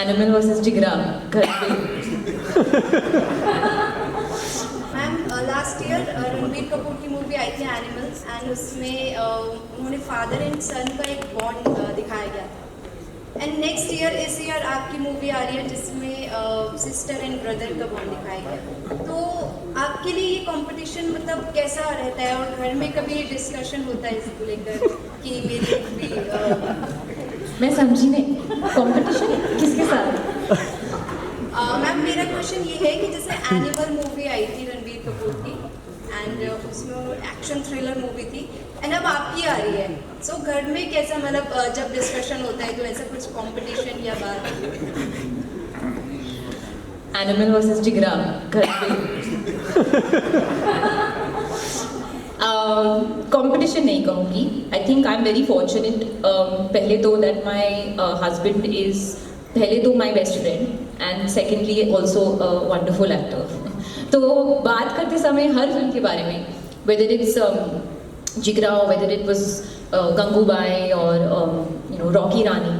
Animal versus जिगरा घर पे। Ma'am last year Ranbir Kapoor की मूवी आई थी एनिमल्स एंड उसमें उन्होंने फादर एंड सन का एक बॉन्ड दिखाया गया था। एंड नेक्स्ट ईयर इस ईयर आपकी मूवी आ रही है जिसमें सिस्टर एंड ब्रदर का बॉन्ड दिखाया गया। तो आपके लिए ये कंपटीशन मतलब कैसा रहता है और घर में कभी डिस्कशन होता है इसको लेकर कि मेरी मूवी मैं समझी नहीं, कंपटीशन किसके साथ? मैम मेरा क्वेश्चन ये है कि जैसे एनिमल मूवी आई थी रणबीर कपूर की एंड उसमें एक्शन थ्रिलर मूवी थी एंड अब आपकी आ रही है। सो घर में कैसा मतलब जब डिस्कशन होता है तो ऐसा कुछ कंपटीशन या बात? एनिमल वर्सेस जिगरा घर पे। कंपटीशन नहीं कहूँगी। I think I am very fortunate. पहले तो दैट माई हस्बैंड इज पहले तो my best friend and secondly also wonderful actor. तो बात करते समय हर फिल्म के बारे में, वेदर इट्स जिगरा और वेदर इट वॉज गंगूबाई और Rocky Rani,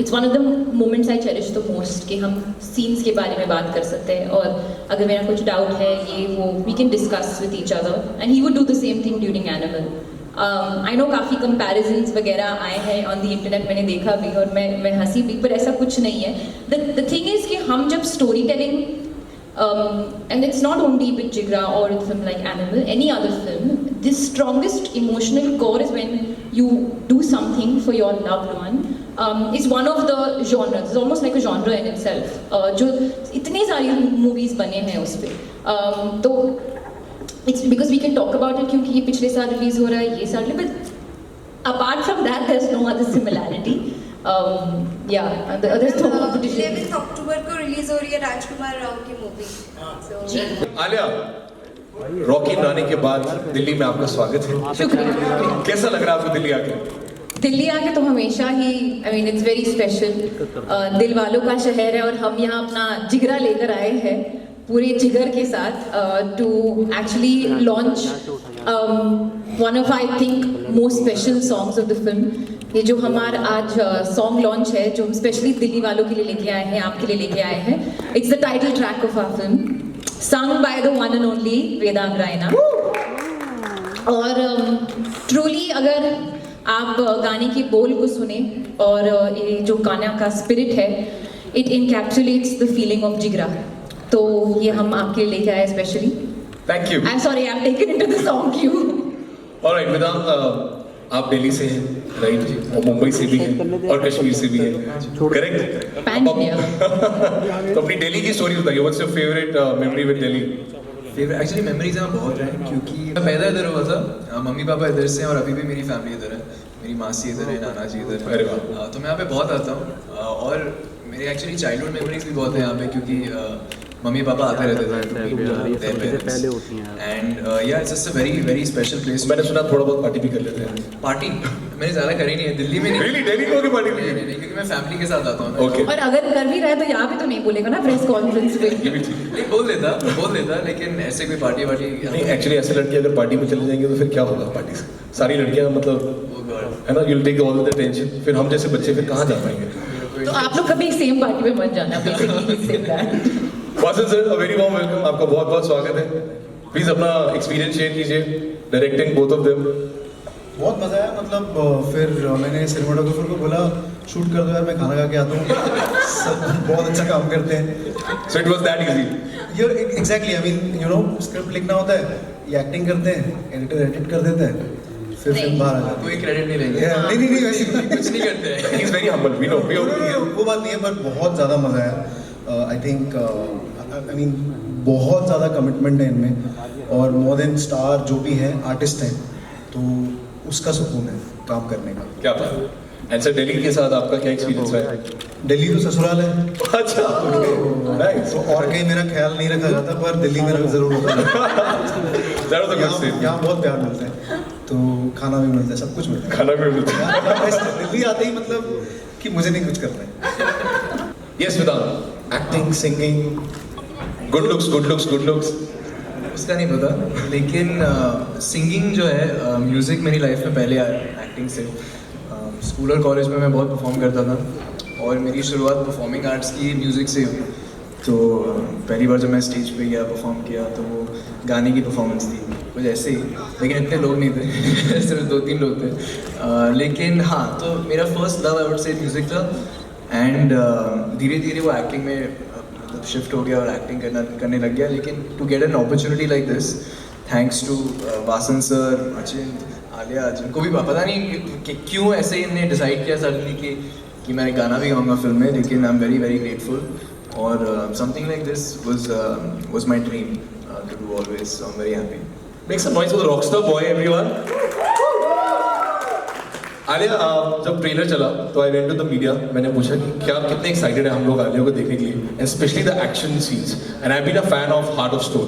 it's one of the moments I cherish the most कि हम सीन्स के बारे में बात कर सकते हैं और अगर मेरा कुछ डाउट है ये वो we can discuss with each other and he would do the same thing during Animal. I know काफ़ी कंपैरिजन्स वगैरह आए हैं ऑन द इंटरनेट, मैंने देखा भी और मैं हंसी भी, पर ऐसा कुछ नहीं है। द थिंग इज़ कि हम जब story telling and it's not only with Jigra or a film like Animal, any other film, the strongest emotional core is when you do something for your loved one. It's one of the genres. It's almost like a genre in itself. जो इतनी सारी movies बने हैं उस पे, तो it's because we can talk about it क्योंकि ये पिछले साल रिलीज हो रहा है, ये साल, but apart from that, there's no other similarity. Yeah, there's no competition. 11 अक्टूबर को रिलीज हो रही है राजकुमार राव की मूवी। आलिया, रॉकी रानी के बाद दिल्ली में आपका स्वागत है। शुक्रिया। कैसा लग रहा है आपको दिल्ली आके? दिल्ली आके तो हमेशा ही, I mean it's very special. दिल वालों का शहर है और हम यहाँ अपना जिगरा लेकर आए हैं पूरे जिगर के साथ to actually launch one of I think most special songs of the film. ये जो हमारा आज सॉन्ग लॉन्च है जो हम स्पेशली दिल्ली वालों के लिए लेके आए हैं, आपके लिए लेके आए हैं, it's the title track of our film, sung by the one and only Vedang Raina. और ट्रूली अगर आप गाने के बोल को सुने और ये जो गाना का स्पिरिट है, इट इनकैप्सुलेट्स द फीलिंग ऑफ जिगरा। तो ये हम आपके लिए लेके आए specially. Thank you. I am sorry, I am taken into the song Q. Alright Vedang, आप दिल्ली से हैं, राइट, और मुंबई से भी हैं और कश्मीर से भी हैं, करेक्ट? Pan India. तो अपनी दिल्ली की स्टोरी बताइए, what's your favourite memory with Delhi? Actually memories यहाँ बहुत हैं क्योंकि मैं पैदा इधर हुआ था, मम्मी पापा इधर से हैं और अभी भी मेरी फैमिली इधर है, मेरी मासी इधर है, नाना जी इधर अरे है। वाह। तो मैं यहाँ पे बहुत आता हूँ और मेरे एक्चुअली चाइल्डहुड मेमोरीज भी बहुत हैं यहाँ पे क्योंकि मम्मी पापा आते रहते थे एंड या it's just a very very special place. मैंने सुना थोड़ा बहुत पार्टी भी कर लेते हैं। पार्टी मैंने ज़्यादा करी नहीं है दिल्ली में। Really? दिल्ली में होके पार्टी नहीं, नहीं? क्योंकि मैं फैमिली के साथ आता हूँ। Okay. और अगर कर भी रहा है तो यहाँ पे तो नहीं बोलेगा ना प्रेस कॉन्फ्रेंस पे। नहीं बोल देता लेकिन ऐसे कोई पार्टी वार्टी नहीं, एक्चुअली ऐसे लड़के अगर पार्टी में चले जाएंगे तो फिर क्या होगा पार्टी से? सारी लड़कियां मतलब है ना, you'll take all the attention, फिर हम जैसे बच्चे फिर कहाँ जा पाएंगे? तो आप लोग कभी सेम पार्टी में मत जाना, basically. Vasan sir, a very warm welcome, आपका बहुत बहुत स्वागत है। प्लीज अपना एक्सपीरियंस शेयर कीजिए डायरेक्टिंग बोथ ऑफ देम। बहुत मज़ा आया, मतलब फिर मैंने सिनेमाटोग्राफर को बोला शूट कर दो यार, मैं खाना खा के आता हूँ। सब बहुत अच्छा काम करते हैं। So it was that easy? ये exactly, I mean you know, script लिखना होता है, ये एक्टिंग करते हैं, एडिटर एडिट कर देता है, फिर फिल्म बाहर आ जाती कोई क्रेडिट नहीं लेंगे। है। नहीं वैसे कुछ नहीं करते हैं। He is very humble, we know, वो बात नहीं है, पर बहुत ज़्यादा मज़ा आया। आई थिंक आई मीन बहुत ज़्यादा कमिटमेंट है इनमें और मोर देन स्टार जो भी है आर्टिस्ट हैं, तो उसका सुकून है काम करने का। क्या बात। एंड सर, दिल्ली के साथ आपका क्या एक्सपीरियंस है? दिल्ली तो ससुराल है। अच्छा, नाइस। तो और कहीं मेरा ख्याल नहीं रखा जाता, पर दिल्ली मेरा जरूर होता है। That was a good scene. यहाँ बहुत प्यार मिलता है, तो खाना भी मिलता है, सब कुछ मिलता है। खाना भी मिलता है। दिल्ली आते ही मतलब कि मुझे नहीं कुछ करना है। यस वेदांत, एक्टिंग, सिंगिंग, गुड लुक्स। उसका नहीं पता, लेकिन सिंगिंग जो है, म्यूज़िक मेरी लाइफ में पहले आया एक्टिंग से। स्कूल और कॉलेज में मैं बहुत परफॉर्म करता था और मेरी शुरुआत परफॉर्मिंग आर्ट्स की म्यूज़िक से हुई। तो पहली बार जब मैं स्टेज पे गया परफॉर्म किया तो वो गाने की परफॉर्मेंस थी कुछ ऐसे ही, लेकिन इतने लोग नहीं थे सिर्फ 2-3 लोग थे। लेकिन हाँ, तो मेरा first love I would say music था। एंड धीरे धीरे वो एक्टिंग में मतलब शिफ्ट हो गया और एक्टिंग करने लग गया। लेकिन to get an opportunity like this, thanks to Vasan sir, Achin, Alia, जिनको भी पता नहीं कि क्यों ऐसे इन्होंने डिसाइड किया सडनली कि मैं गाना भी गाऊंगा फिल्म में, लेकिन I am very very grateful. और something like this was my dream to do always, so I'm very happy. Make some noise for the rockstar boy, everyone. Alia, जब ट्रेलर चला तो I went to the media, मैंने पूछा कि क्या कितने excited है हम लोग आलिया को देखने के लिए, and specially the action scenes, and I been a fan of Heart of Stone.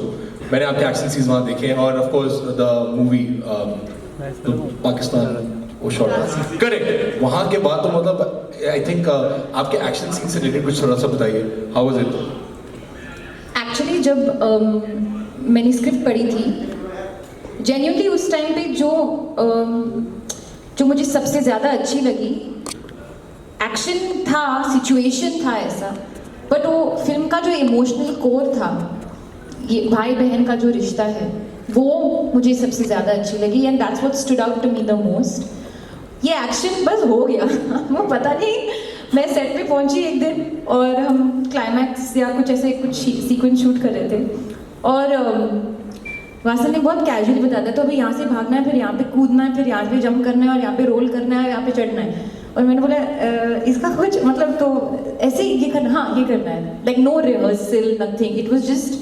मैंने आपके एक्शन सीन्स वहाँ देखे हैं, और of course the movie Pakistan वो शॉट करेक्ट। वहाँ के बाद तो मतलब आई थिंक आपके एक्शन सीन से रिलेटेड कुछ थोड़ा सा बताइए, हाउ वाज इट? एक्चुअली जब मैंने स्क्रिप्ट पढ़ी थी, जेन्युइनली उस टाइम पे जो मुझे सबसे ज़्यादा अच्छी लगी एक्शन था, सिचुएशन था ऐसा, बट वो फिल्म का जो इमोशनल कोर था, ये भाई बहन का जो रिश्ता है, वो मुझे सबसे ज़्यादा अच्छी लगी, and that's what stood out to me the most. ये एक्शन बस हो गया वो पता नहीं, मैं सेट पे पहुंची एक दिन और हम क्लाइमैक्स या कुछ ऐसे कुछ सीक्वेंस शूट कर रहे थे, और वासन ने बहुत कैजुअली बताया था, तो अभी यहाँ से भागना है, फिर यहाँ पे कूदना है, फिर यहाँ पे जंप करना है, और यहाँ पे रोल करना है, यहाँ पे चढ़ना है। और मैंने बोला इसका कुछ मतलब, तो ऐसे ये करना, हाँ ये करना है, like no rehearsal nothing, it was just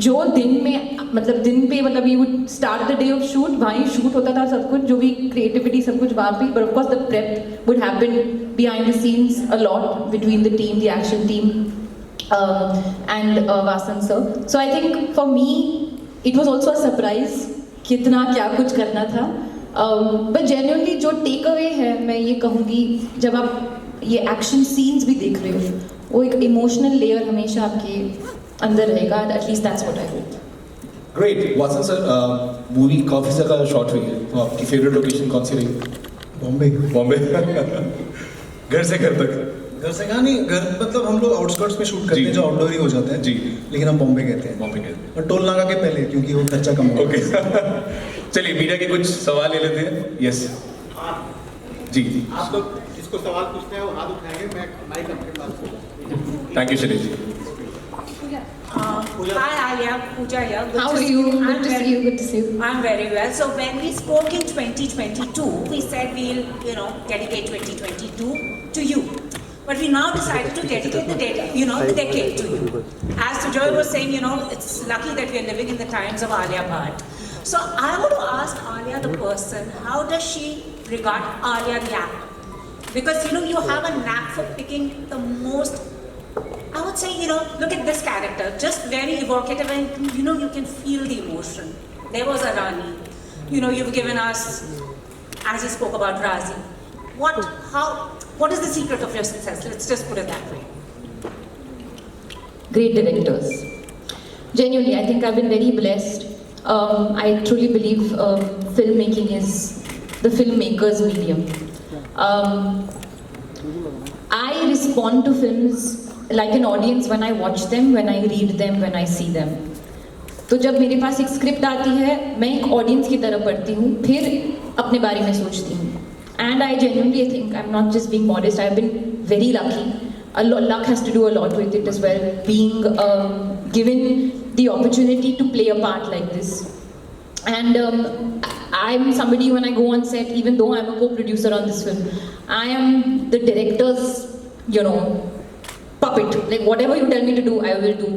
जो दिन में मतलब you would start the day of shoot, वहीं शूट होता था सब कुछ, जो भी क्रिएटिविटी सब कुछ वहाँ पे, but of course the prep would happen behind the scenes a lot between the team, the action team and Vasan sir. So I think for me it was also a surprise कितना क्या कुछ करना था, but genuinely जो take away है मैं ये कहूँगी, जब आप ये एक्शन सीन्स भी देख रहे हो, वो एक इमोशनल लेयर हमेशा आपके अंदर रहेगा, at least that's what I hope. Great. Vasan sir, movie काफ़ी जगह शॉट हुई है, तो आपकी फेवरेट लोकेशन कौन सी रही? बॉम्बे। बॉम्बे घर से घर तक? घर से कहाँ नहीं, घर मतलब हम लोग आउटस्कर्ट्स में शूट करते हैं, जो आउटडोर ही हो जाते हैं जी, लेकिन हम बॉम्बे कहते हैं। बॉम्बे गए, और टोल नाका के पहले, क्योंकि वो खर्चा कम हो। ओके चलिए मीडिया के कुछ सवाल ले लेते हैं। यस जी, आप लोग जिसको सवाल पूछते हैं वो हाथ उठाएंगे, मैं माइक आपके पास। Thank you Shailesh ji. Hi Alia, Pooja here. Good How to are see you? I'm Good to see you. Good to see you. I'm very well. So when we spoke in 2022, we said we'll, dedicate 2022 to you. But we now decided to dedicate the decade to you. As Sujoy was saying, it's lucky that we're living in the times of Alia Bhatt. So I want to ask Alia the person, how does she regard Alia the actor? Because, you have a knack for picking the most, I would say, look at this character, just very evocative, and you can feel the emotion. There was a Rani. You've given us, as you spoke about Razi. What is the secret of your success? Let's just put it that way. Great directors. Genuinely, I think I've been very blessed. I truly believe filmmaking is the filmmaker's medium. I respond to films like an audience when I watch them, when I read them, when I see them. तो जब मेरे पास एक script आती है, मैं एक audience की तरह पढ़ती हूँ, फिर अपने बारे में सोचती हूँ. And I genuinely think, I'm not just being modest, I've been very lucky. Luck has to do a lot with it as well, being given the opportunity to play a part like this. And I'm somebody, when I go on set, even though I'm a co-producer on this film, I am the director's, puppet. Like whatever you tell me to do, I will do.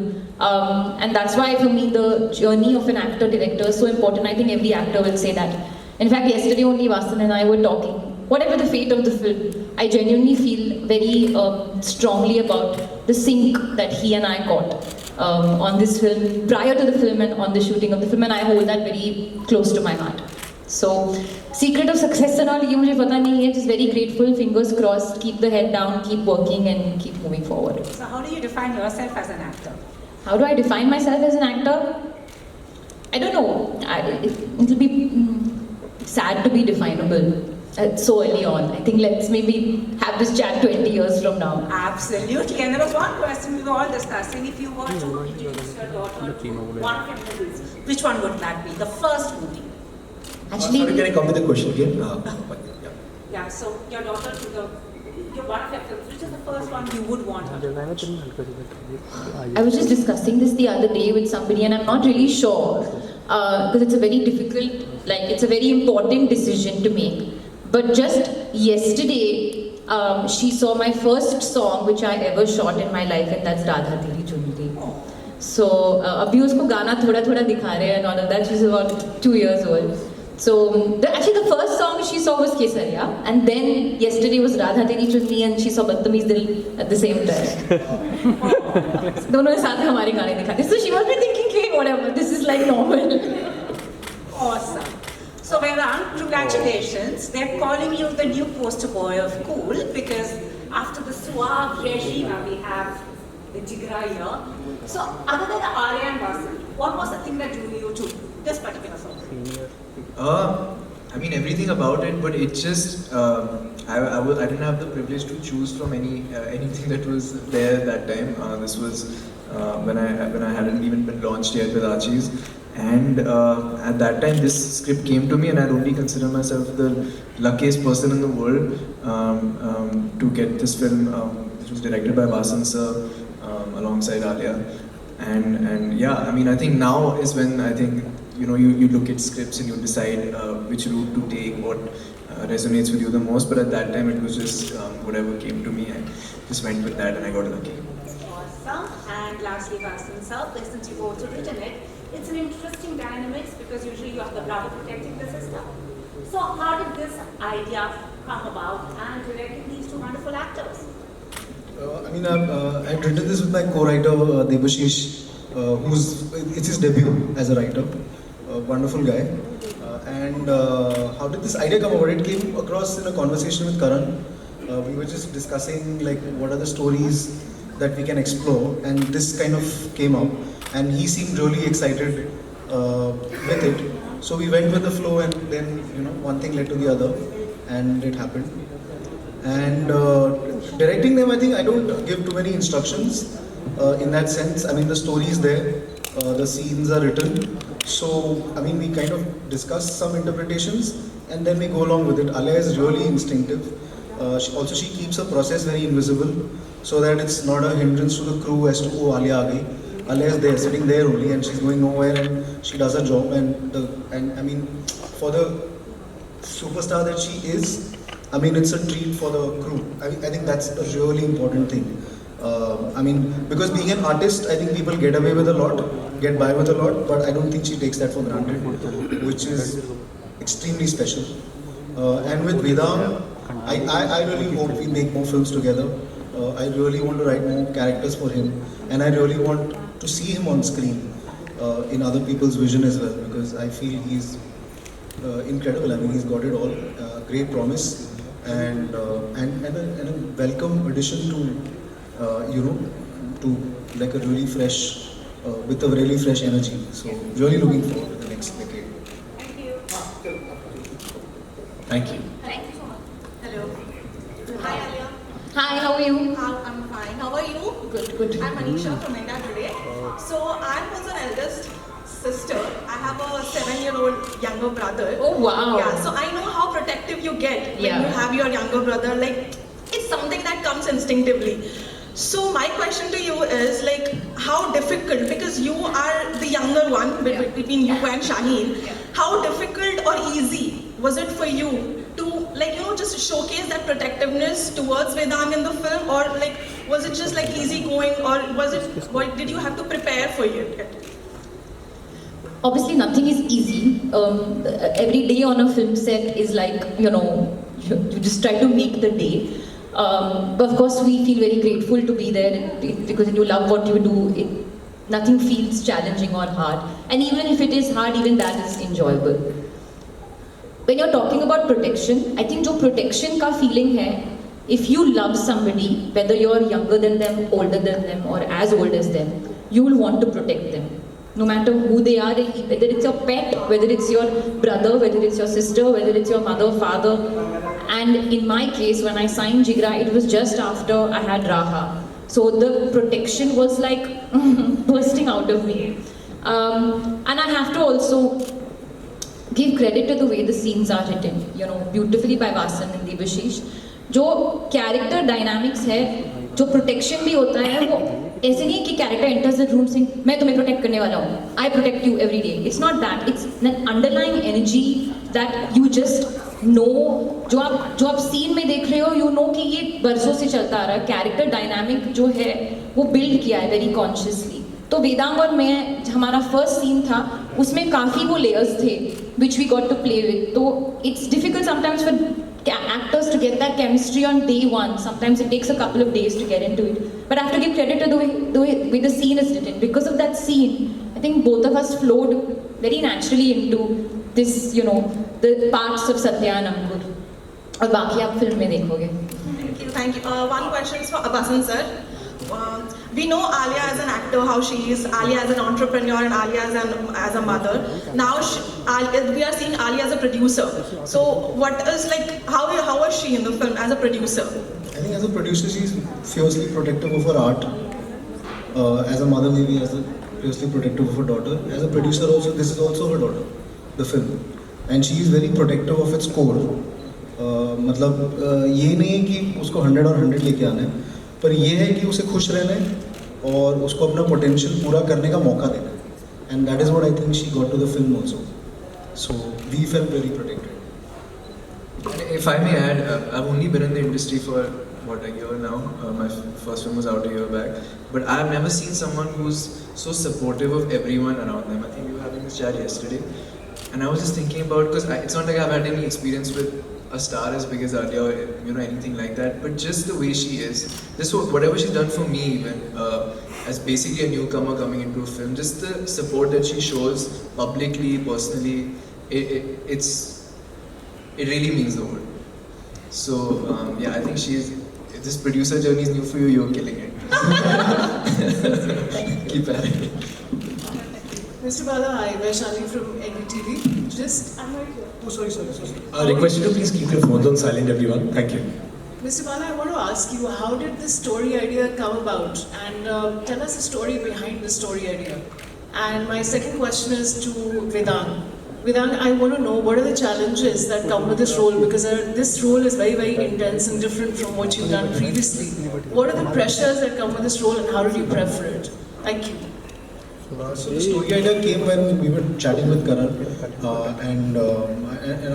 And that's why for me the journey of an actor-director is so important. I think every actor will say that. In fact, yesterday only Vasan and I were talking. Whatever the fate of the film, I genuinely feel very strongly about the sync that he and I got on this film, prior to the film and on the shooting of the film, and I hold that very close to my heart. So, secret of success and all, ये मुझे पता नहीं है. Just very grateful, fingers crossed, keep the head down, keep working and keep moving forward. So how do you define yourself as an actor? How do I define myself as an actor? I don't know. It'll be sad to be definable. so early on. I think let's maybe have this chat 20 years from now. Absolutely. And there was one question we were all discussing. If you were to introduce your daughter to one of your movies, which one would that be? The first movie. Actually, Sorry, can I come with the question again? Yeah. Yeah, so your daughter to one of your films, which is the first one you would want her to watch? I was just discussing this the other day with somebody, and I'm not really sure because it's a very difficult, it's a very important decision to make. But just yesterday, she saw my first song which I ever shot in my life, and that's Radha Teri Chunri. So abhi usko gana thoda thoda dikha rahe and all of that. She's about 2 years old. So actually the first song she saw was Kesariya, and then yesterday was Radha Teri Chunri, and she saw Badtameez Dil at the same time. दोनों ने साथ में हमारे गाने दिखाते. So she must be thinking, hey, whatever, this is like normal. Awesome. So Vedant, congratulations. They're calling you the new poster boy of cool because after the suave regime we have the Jigra here. So other than Arya and Vasan, what was the thing that drew you to this particular song? I mean everything about it, but it just I didn't have the privilege to choose from anything that was there that time. This was when I hadn't even been launched yet with Archie's, and at that time this script came to me, and I'd only consider myself the luckiest person in the world to get this film, which was directed by Vasan sir alongside Alia, and yeah, I mean I think now is when I think. You look at scripts and you decide which route to take, what resonates with you the most. But at that time, it was just whatever came to me. I just went with that, and I got lucky. Awesome. And lastly, Vasan sir, since you've also written it, it's an interesting dynamics because usually you have the brother protecting the sister. So how did this idea come about and directing these two wonderful actors? I've written this with my co-writer Debashish, it's his debut as a writer. Wonderful guy. And how did this idea come about? It came across in a conversation with Karan. We were just discussing what are the stories that we can explore, and this kind of came up. And he seemed really excited with it. So we went with the flow, and then one thing led to the other, and it happened. And directing them, I think I don't give too many instructions in that sense. I mean, the story is there, the scenes are written. So, I mean, we kind of discuss some interpretations, and then we go along with it. Alia is really instinctive. She keeps her process very invisible, so that it's not a hindrance to the crew as to, oh, Alia aa gayi. Alia is there, sitting there only, and she's going nowhere, and she does her job. And I mean, for the superstar that she is, I mean, it's a treat for the crew. I think that's a really important thing. Because being an artist, I think people get away with a lot, get by with a lot, but I don't think she takes that for granted, which is extremely special. And with Vedam, I really hope we make more films together. I really want to write more characters for him, and I really want to see him on screen in other people's vision as well, because I feel he's incredible. I mean, he's got it all. Great promise, and a welcome addition to to like a really fresh, with a really fresh energy. So really looking forward to the next decade. Thank you. Thank you. Thank you so much. Hello. Hi, Alia. Hi, how are you? I'm fine. How are you? Good. I'm Anisha from India Today. So I'm also an eldest sister. I have a 7-year-old younger brother. Oh, wow. Yeah. So I know how protective you get when Yeah. you have your younger brother. It's something that comes instinctively. So my question to you is how difficult, because you are the younger one between you and Shaheen, how difficult or easy was it for you to just showcase that protectiveness towards Vedam in the film, or was it just easy going, or did you have to prepare for it? Obviously, nothing is easy. Every day on a film set is you just try to make the day. But of course, we feel very grateful to be there because when you love what you do, nothing feels challenging or hard. And even if it is hard, even that is enjoyable. When you're talking about protection, I think जो protection का feeling है, if you love somebody, whether you're younger than them, older than them, or as old as them, you will want to protect them. No matter who they are, whether it's your pet, whether it's your brother, whether it's your sister, whether it's your mother, father, And in my case, when I signed Jigra, it was just after I had Raha. So the protection was like bursting out of me. And I have to also give credit to the way the scenes are written, beautifully by Vasan and Debashish. जो character dynamics है, जो protection भी होता है, वो ऐसे नहीं कि character enters the room sing मैं तुम्हें प्रोटेक्ट करने वाला हूँ, I protect you every day. It's not that, it's an underlying energy that you just know. जो आप सीन में देख रहे हो, यू नो कि ये बरसों से चलता आ रहा है. कैरेक्टर डायनामिक जो है वो बिल्ड किया है वेरी कॉन्शियसली. तो वेदांग और मैं, हमारा फर्स्ट सीन था, उसमें काफ़ी वो लेयर्स थे which we got to play with. तो it's difficult sometimes for actors to get that chemistry on day one. Sometimes it takes a couple of days to get into it. But I have to give credit to the way the scene is written. Because of that scene, I think both of us flowed very naturally into this, the parts of Satya and Ankur. और बाकी आप film में देखोगे. Thank you. One question is for Vasan sir. We know Alia as an actor, how she is, Alia as an entrepreneur, and Alia as a mother. Now we are seeing Alia as a producer. So what is how was she in the film as a producer? I think as a producer, she's fiercely protective of her art. As a mother, maybe fiercely protective of her daughter. As a producer also, this is also her daughter, the film. And she is very protective of its core. मतलब ये नहीं है कि उसको 100 और 100 लेके आना है, पर ये है कि उसे खुश रहना है और उसको अपना पोटेंशियल पूरा करने का मौका देना है. And that is what I think she got to the film also. So we felt very protected. If I may add, I've only been in the industry for a year now. My first film was out a year back, but I've never seen someone who's so supportive of everyone around them. I think we were having this chat yesterday, and I was just thinking about, because it's not like I've had any experience with a star as big as Alia or anything like that, but just the way she is, whatever she's done for me, even as basically a newcomer coming into a film, just the support that she shows publicly, personally, it really means the world. So yeah, I think if this producer journey is new for you, you're killing it. Keep at it. Mr. Bala, hi, Vaishali from NDTV. I'm right here. Oh, sorry. I request you to please keep your phones on silent, everyone. Thank you. Mr. Bala, I want to ask you, how did this story idea come about? And tell us the story behind the story idea. And my second question is to Vedang. Vedang, I want to know what are the challenges that come with this role, because this role is very, very intense and different from what you've done previously. What are the pressures that come with this role and how did you prep for it? Thank you. So the story idea came when we were chatting with Karan, and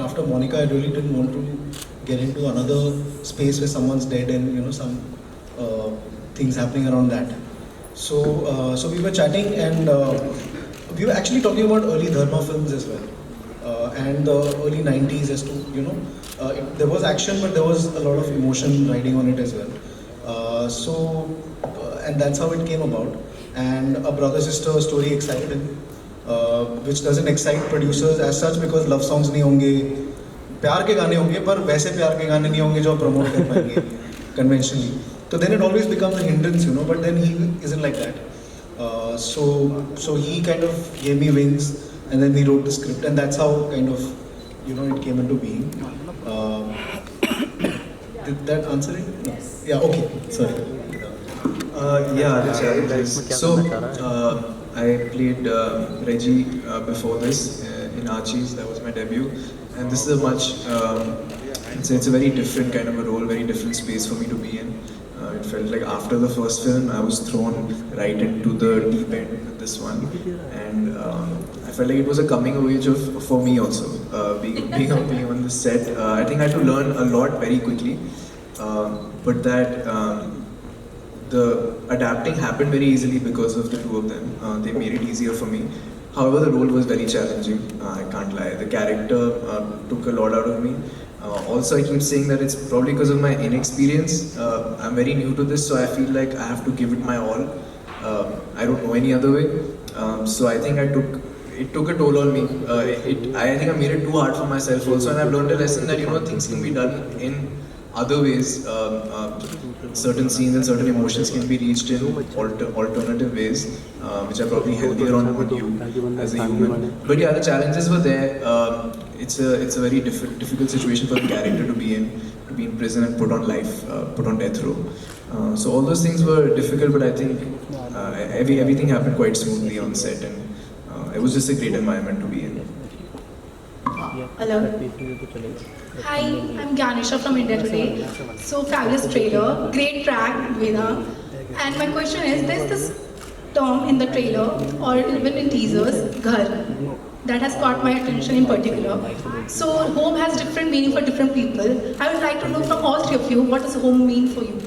after Monica, I really didn't want to get into another space where someone's dead and some things happening around that. So we were chatting, and we were actually talking about early Dharma films as well, and the early 90s as to there was action, but there was a lot of emotion riding on it as well. And that's how it came about. And a brother-sister story excited him, which doesn't excite producers as such, because love songs नहीं होंगे, प्यार के गाने होंगे, पर वैसे प्यार के गाने नहीं होंगे जो आप promote कर पाएंगे conventionally. So then it always becomes a hindrance, but then he isn't like that. So he kind of gave me wings, and then we wrote the script, and that's how kind of it came into being. Did that answer it? No. Yeah. Okay. Sorry. Yeah, the challenges. So, I played Reggie before this in Archie's. That was my debut, and this is a much. It's a very different kind of a role, very different space for me to be in. It felt like after the first film, I was thrown right into the deep end with this one, and I felt like it was a coming of age for me also. Being on the set, I think I had to learn a lot very quickly, but that. The adapting happened very easily because of the two of them. They made it easier for me. However, the role was very challenging. I can't lie. The character took a lot out of me. Also, I keep saying that it's probably because of my inexperience. I'm very new to this, so I feel like I have to give it my all. I don't know any other way. So I think it took a toll on me. I think I made it too hard for myself also, and I've learned a lesson that things can be done in other ways certain scenes and certain emotions can be reached in alternative ways, which are probably healthier on you as a human. But yeah, the challenges were there. It's a very difficult situation for the character to be in prison and put on death row. So all those things were difficult, but I think everything happened quite smoothly on set, and it was just a great environment to be in. Hello. Hi, I'm Gyanisha from India Today. So fabulous trailer, great track, Vedang. And my question is, there's this term in the trailer or even in teasers, ghar, that has caught my attention in particular. So home has different meaning for different people. I would like to know from all three of you, what does home mean for you?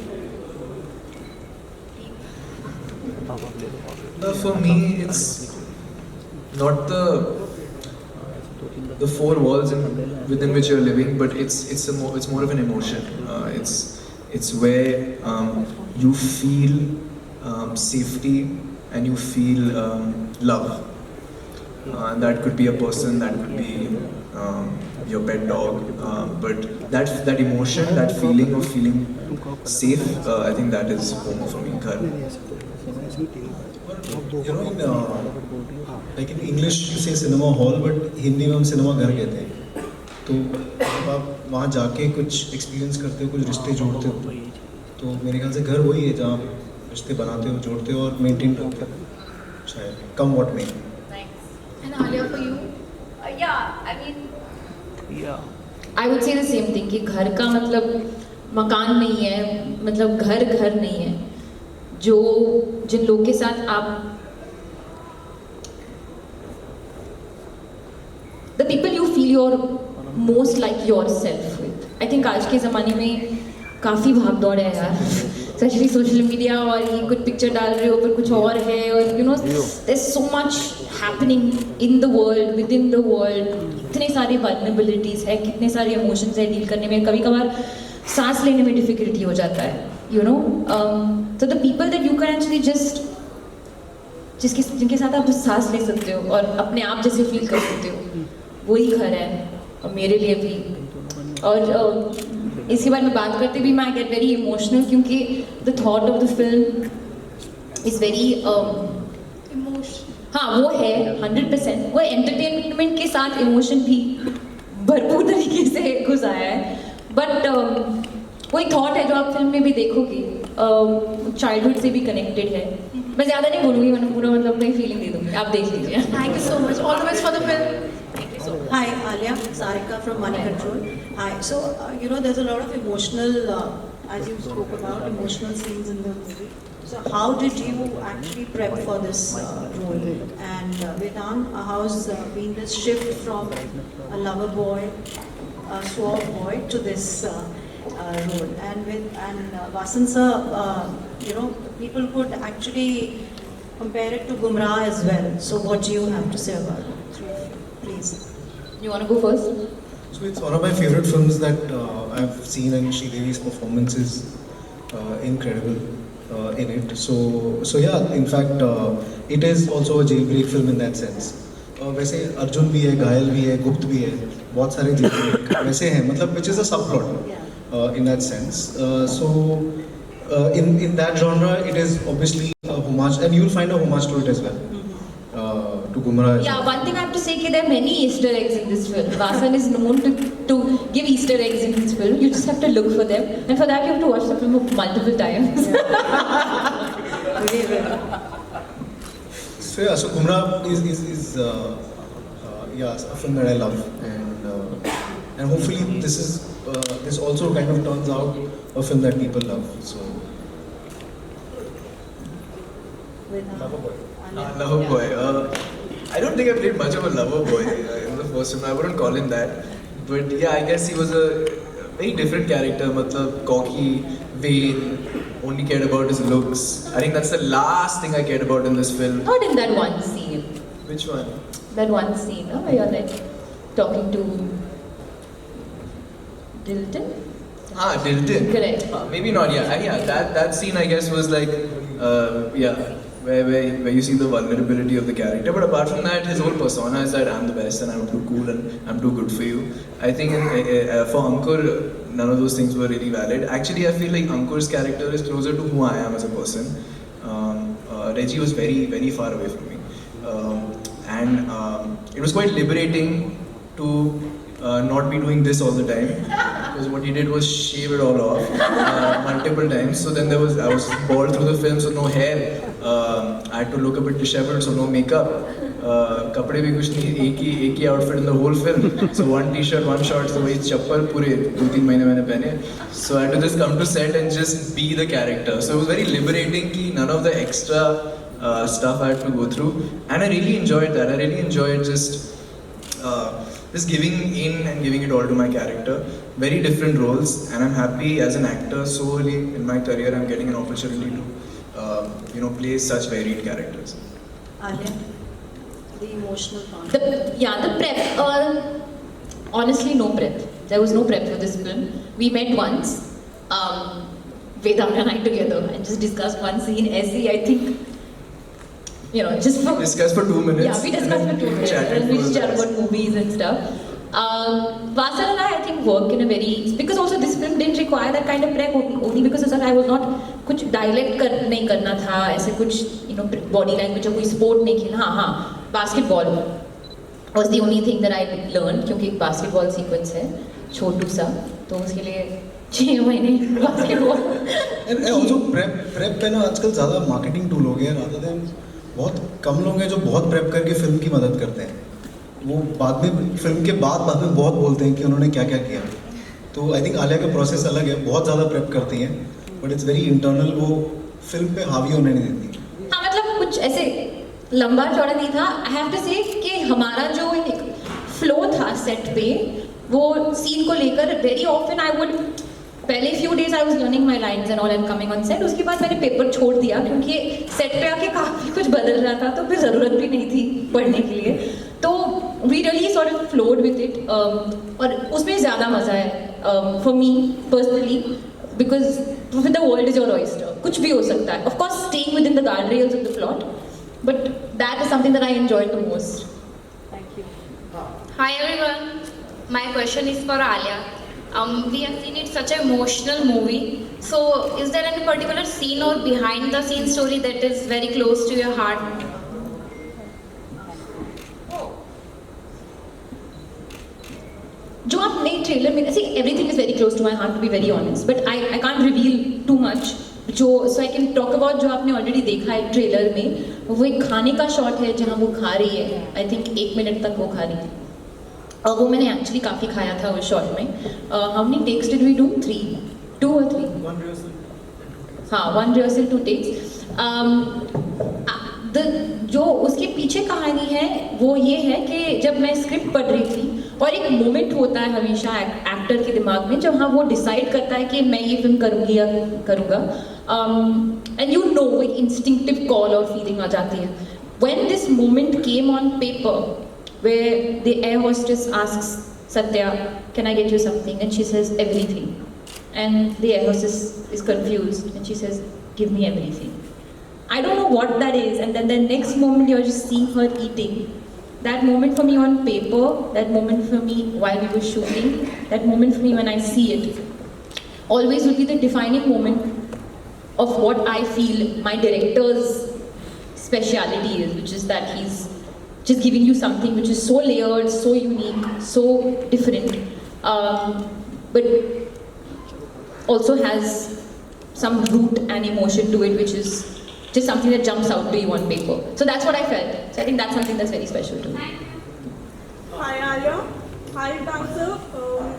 No, for me, it's not the four walls within which you're living, but it's more of an emotion. It's where you feel safety and you feel love. And that could be a person, that could be your pet dog, but that emotion, that feeling of feeling safe, I think that is home for me. Ghar. You know, like in English you say cinema hall, but Hindi में हम cinema घर कहते हैं. तो जब आप वहाँ जाके कुछ एक्सपीरियंस करते हो, कुछ रिश्ते जोड़ते हो, तो मेरे ख्याल से घर वही है जहाँ आप रिश्ते बनाते हो, जोड़ते हो और मेंटेन करते हो. शायद come what may. And Alia, for you? I would say the same thing कि घर का मतलब मकान नहीं है, मतलब घर नहीं है. जो जिन लोगों के साथ आप the people you feel you're most like yourself with. I think आज के ज़माने में काफ़ी भाग दौड़ है यार, स्पेशली सोशल मीडिया, और ये कुछ पिक्चर डाल रहे हो पर कुछ और है, और you know there's so much happening in the world, within the world. इतने सारे vulnerabilities है, कितने सारे emotions है डील करने में, कभी कभार सांस लेने में डिफिकल्टी हो जाता है, you know. So the people that you can actually जिनके साथ आप सांस ले सकते हो और अपने आप जैसे फील कर सकते हो, वही घर है. और मेरे लिए भी, और इसके बारे में बात करते भी मैं गेट वेरी इमोशनल, क्योंकि the thought of the film is very हाँ वो है 100%, वो एंटरटेनमेंट के साथ इमोशन भी भरपूर तरीके से घुसाया है. बट वो एक थॉट है जो आप फिल्म में भी देखोगे, चाइल्डहुड से भी कनेक्टेड है. मैं ज़्यादा नहीं बोलूँगी, मैंने पूरा मतलब अपनी फीलिंग दे दूँगी, आप देख लीजिए. Thank you so much. All the best for the film. Hi, Alia, Sarika from Money Control. Hi. So, you know, there's a lot of emotional, as you spoke about, emotional scenes in the movie. So, how did you actually prep for this role? And Vedang, how's been this shift from a lover boy, a suave boy, to this role? And Vasan sir, you know, people could actually compare it to Gumrah as well. So, what do you have to say about it? Please. You want to go first? So it's one of my favorite films that I've seen, and Sridevi's performance is incredible in it. So yeah, in fact, it is also a jailbreak film in that sense. वैसे अर्जुन भी है, घायल भी है, गुप्त भी है, बहुत सारे jailbreak वैसे हैं, मतलब which is a subplot in that sense. So in that genre, it is obviously a homage, and you will find a homage to it as well. To Gumrah. Yeah, one thing I have to say that there are many Easter eggs in this film. Vasan is known to give Easter eggs in this film. You just have to look for them, and for that you have to watch the film multiple times. So yeah, so Gumrah is yeah, a film that I love, and hopefully this also kind of turns out a film that people love. So. Lover boy. I don't think I played much of a lover boy in the first film. I wouldn't call him that. But yeah, I guess he was a very different character. Matlab, cocky, vain, only cared about his looks. I think that's the last thing I cared about in this film. Not in that one scene. Which one? That one scene, where you're like talking to Dilton? Dilton. Correct. Maybe not, yeah. That scene I guess was like, where you see the vulnerability of the character. But apart from that, his whole persona is that I'm the best and I'm too cool and I'm too good for you. I think for Ankur, none of those things were really valid. Actually, I feel like Ankur's character is closer to who I am as a person. Reggie was very, very far away from me. And it was quite liberating to not be doing this all the time, because what he did was shave it all off multiple times. So then I was bald through the film, so no hair. I had to look a bit disheveled, so no makeup. कपड़े भी कुछ नहीं, एक ही outfit in the whole film. So one t-shirt, one shorts, तो वही चप्पल पूरे 2-3 महीने मैंने पहने. So I had to just come to set and just be the character. So it was very liberating कि none of the extra stuff I had to go through, and I really enjoyed that. I really enjoyed just giving in and giving it all to my character. Very different roles, and I'm happy as an actor. So early in my career, I'm getting an opportunity to play such varied characters. Alia, the emotional part. The prep. Honestly, no prep. There was no prep for this film. We met once, Vedant and I together, and just discussed one scene. Essay, I think, just for... Discussed for 2 minutes. Yeah, we discussed for 2 minutes. And we just chat about movies and stuff. Vasan and I think, work in a very... Because also this film didn't require that kind of prep, only because I was not... कुछ dialect नहीं करना था, ऐसे कुछ body language or कोई sport नहीं खेलना. हाँ, basketball was the only thing that I learned, क्योंकि एक basketball sequence है, छोटू सा, तो उसके लिए 6 महीने basketball. And also prep पे ना आजकल ज़्यादा marketing tool हो गया, rather than बहुत कम लोग हैं जो बहुत prep करके फिल्म की मदद करते हैं. वो बाद में फिल्म के बाद में बहुत बोलते हैं कि उन्होंने क्या क्या किया. तो आई थिंक आलिया का प्रोसेस अलग है, बहुत ज़्यादा प्रेप करती हैं, बट इट्स वेरी इंटरनल. वो फिल्म पे हावी होने नहीं देती. हाँ, मतलब कुछ ऐसे लंबा चौड़ा नहीं था. आई हैव टू से कि हमारा जो एक फ्लो था सेट पे, वो सीन को लेकर वेरी ऑफन आई वुड पहले few days I was learning my lines and all and coming on set. उसके बाद मैंने पेपर छोड़ दिया क्योंकि सेट पे आके काफ़ी कुछ बदल रहा था, तो फिर ज़रूरत भी नहीं थी पढ़ने के लिए. तो we really sort of flowed with it, और उसमें ज़्यादा मज़ा है for me personally, because with the world is your oyster. कुछ भी हो सकता है, of course staying within the guardrails of the plot, but that is something that I enjoyed the most. Thank you. Hi everyone, my question is for Alia. We have seen it such an emotional movie. So, is there any particular scene or behind the scene story that is very close to your heart? जो आप नई trailer में, see everything is very close to my heart to be very honest, but I can't reveal too much. So I can talk about जो आपने already देखा है trailer में, वो एक खाने का शॉट है जहाँ वो खा रही है. I think 1 मिनट तक वो खा रही थी, और वो मैंने एक्चुअली काफ़ी खाया था उस शॉट में. How many takes did we do? 2 or 3? 1 rehearsal. हाँ, 1 rehearsal 2 takes. जो उसके पीछे कहानी है वो ये है कि जब मैं स्क्रिप्ट पढ़ रही थी, और एक मोमेंट होता है हमेशा एक्टर के दिमाग में जहाँ वो डिसाइड करता है कि मैं ये फिल्म करूँगी या करूँगा, एंड यू नो वो इंस्टिंक्टिव कॉल और फीलिंग आ जाती है. When this moment came on paper where the air hostess asks Satya, can I get you something? And she says, everything. And the air hostess is confused and she says, give me everything. I don't know what that is, and then the next moment you're just seeing her eating. That moment for me on paper, that moment for me while we were shooting, that moment for me when I see it, always will be the defining moment of what I feel my director's speciality is, which is that he's just giving you something which is so layered, so unique, so different, but also has some root and emotion to it, which is just something that jumps out to you on paper. So that's what I felt. So I think that's something that's very special to me. Hi Alia, hi dancer.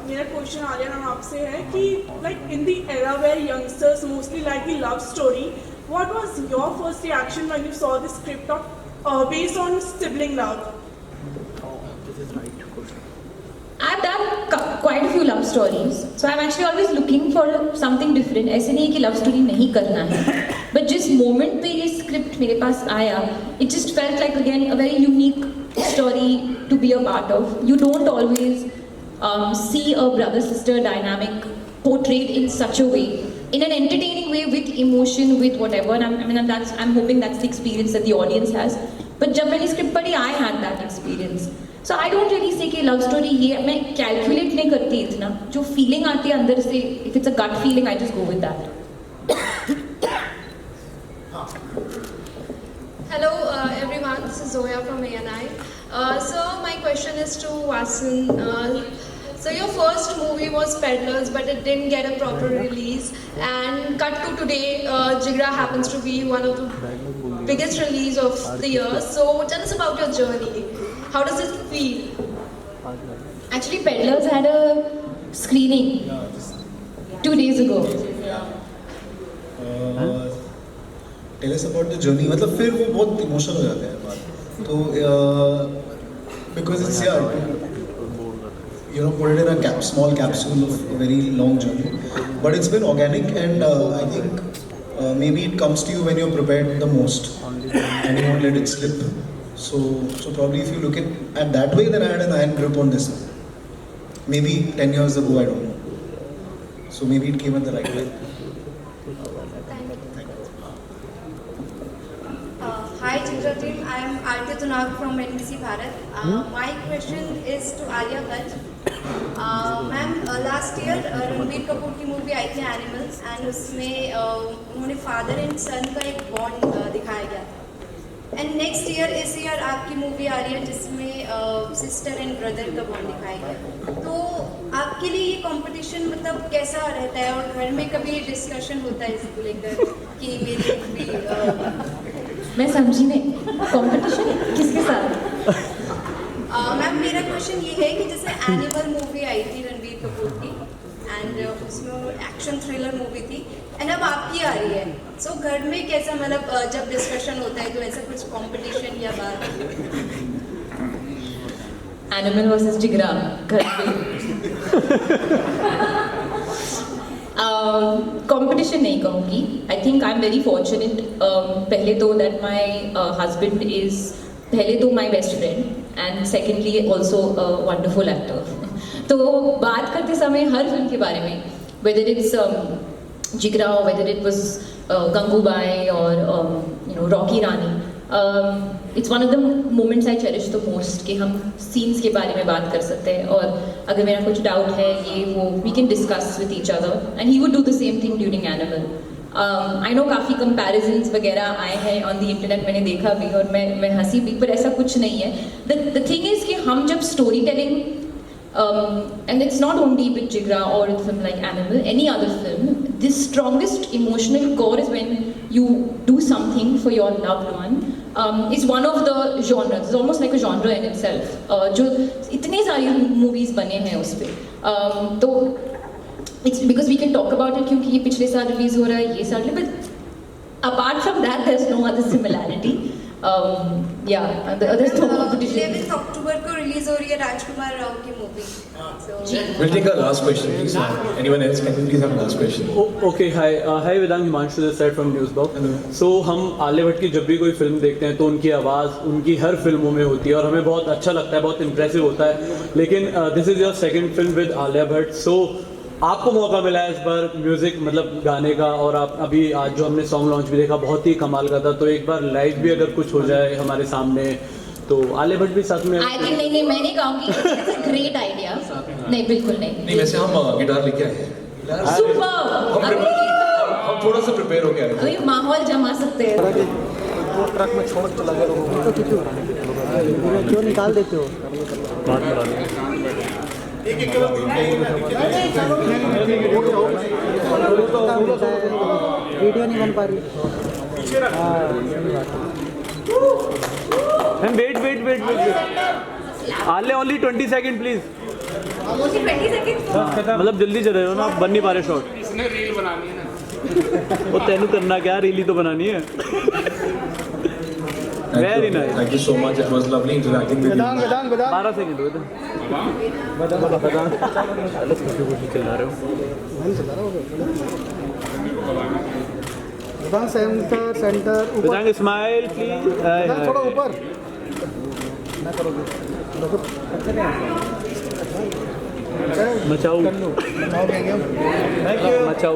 मेरा question Alia नाम आपसे है कि like in the era where youngsters mostly like the love story, what was your first reaction when you saw the script of based on sibling love? I've done quite a few love stories, so I'm actually always looking for something different. ऐसे नहीं है कि love story नहीं करना है, but जिस moment पे ये script मेरे पास आया, it just felt like again a very unique story to be a part of. You don't always see a brother-sister dynamic portrayed in such a way, in an entertaining way, with emotion, with whatever. And I'm hoping that's the experience that the audience has. But जब मैंने script पढ़ी, I had that experience. So I don't really say कि love story ये मैं calculate नहीं करती इतना, जो फीलिंग आती है अंदर से, if it's a gut feeling I just go with that. Hello everyone, this is Zoya from ANI. So my question is to Vasan. So your first movie was Peddlers, but it didn't get a proper release. And cut to today, Jigra happens to be one of the biggest release of the year. So tell us about your journey. How does it feel? Actually, Peddlers had a screening 2 days ago. Tell us about the journey, मतलब फिर वो बहुत emotional हो जाता है बात, तो because it's you know, put it in a small capsule of a very long journey, but it's been organic, and I think maybe it comes to you when you're prepared the most and you won't let it slip. So probably if you look at that way, then I had an iron grip on this. Maybe 10 years ago, I don't know. So maybe it came at the right time. Hi Jigra team, I am Aarti Tunag from NBC Bharat. My question is to Alia Bhatt. Ma'am last year Ranbir Kapoor की movie आई थी animals, and उसमें उन्होंने father and सन का एक bond दिखाया गया था. And next year इस ईयर आपकी मूवी आ रही है जिसमें सिस्टर एंड ब्रदर का बॉन्ड दिखाया गया. तो आपके लिए ये कंपटीशन मतलब कैसा रहता है, और घर में कभी डिस्कशन होता है इसको लेकर कि मेरी मूवी मैं समझी नहीं, कंपटीशन किसके साथ? मैम मेरा क्वेश्चन ये है कि जैसे एनिमल मूवी आई थी रणबीर कपूर की, एंड उसमें एक्शन थ्रिलर मूवी थी, एंड अब आपकी आ रही है. सो घर में कैसा, मतलब जब डिस्कशन होता है तो ऐसा कुछ कंपटीशन या बात? एनिमल वर्सेस जिगरा घर पे कंपटीशन नहीं कहूँगी. I think I am very fortunate. पहले तो दैट माई हस्बैंड इज पहले तो my best friend, and secondly also wonderful actor. तो बात करते समय हर फिल्म के बारे में, whether it's Jigra, whether it was Gangubai और you know Rocky Rani, it's one of the moments I cherish the most कि हम सीन्स के बारे में बात कर सकते हैं, और अगर मेरा कुछ डाउट है ये वो we can discuss with each other, and he would do the same thing during Animal. I know काफ़ी कंपैरिजन्स वगैरह आए हैं ऑन द इंटरनेट, मैंने देखा भी और मैं हंसी भी, पर ऐसा कुछ नहीं है. द थिंग इज़ कि हम जब story telling, and it's not only with Jigra or a film like Animal, any other film, the strongest emotional core is when you do something for your loved one. It's one of the genres, it's almost like a genre in itself. जो इतनी सारी movies बने हैं उस पर, तो it's because we can talk about it क्योंकि ये पिछले साल रिलीज हो रहा है, ये साल, but apart from that there's no other similarity. Yeah, there's no competition. 11th October को रिलीज हो रही है राजकुमार राव की movie. We'll take our last question, please. Anyone else? Can you please have a last question? Okay, hi. Hi, Vedant, Himanshu this side from Newsbox. So हम आलिया भट्ट की जब भी कोई फिल्म देखते हैं तो उनकी आवाज़ उनकी हर फिल्मों में होती है और हमें बहुत अच्छा लगता है, बहुत इम्प्रेसिव होता है. लेकिन this is your second film with Alia Bhatt, so आपको मौका मिला है इस बार म्यूज़िक मतलब गाने का, और आप अभी आज जो हमने सॉन्ग लॉन्च भी देखा बहुत ही कमाल का था, तो एक बार लाइव भी अगर कुछ हो जाए हमारे सामने, तो आलिया भट्ट भी साथ में. आई थिंक नहीं, मैं नहीं कहूँगी ग्रेट आइडिया, नहीं बिल्कुल नहीं. वैसे हम गिटार लेके आए हैं. सुपर, हम थोड़ा सा प्रिपेयर हो गए हैं. अभी माहौल जमा सकते हैं. ट्रक में छोड़ चला गया लोगों को, क्यों निकाल देते हो? एक वीडियो नहीं बन पा रही. Wait Alia only 20 second please. मतलब जल्दी चले हो ना, आप बन नहीं पा रहे शॉट. इसने रील बनानी है ना, वो तेनू करना क्या, रील ही तो बनानी है. Very nice. Thank you so much. It was lovely interacting with you. 12 second हुए थे. चला रहे हो सेंटर ऊपर. Smile please. थोड़ा ऊपर मचाओ. मचाओ. मचाओ.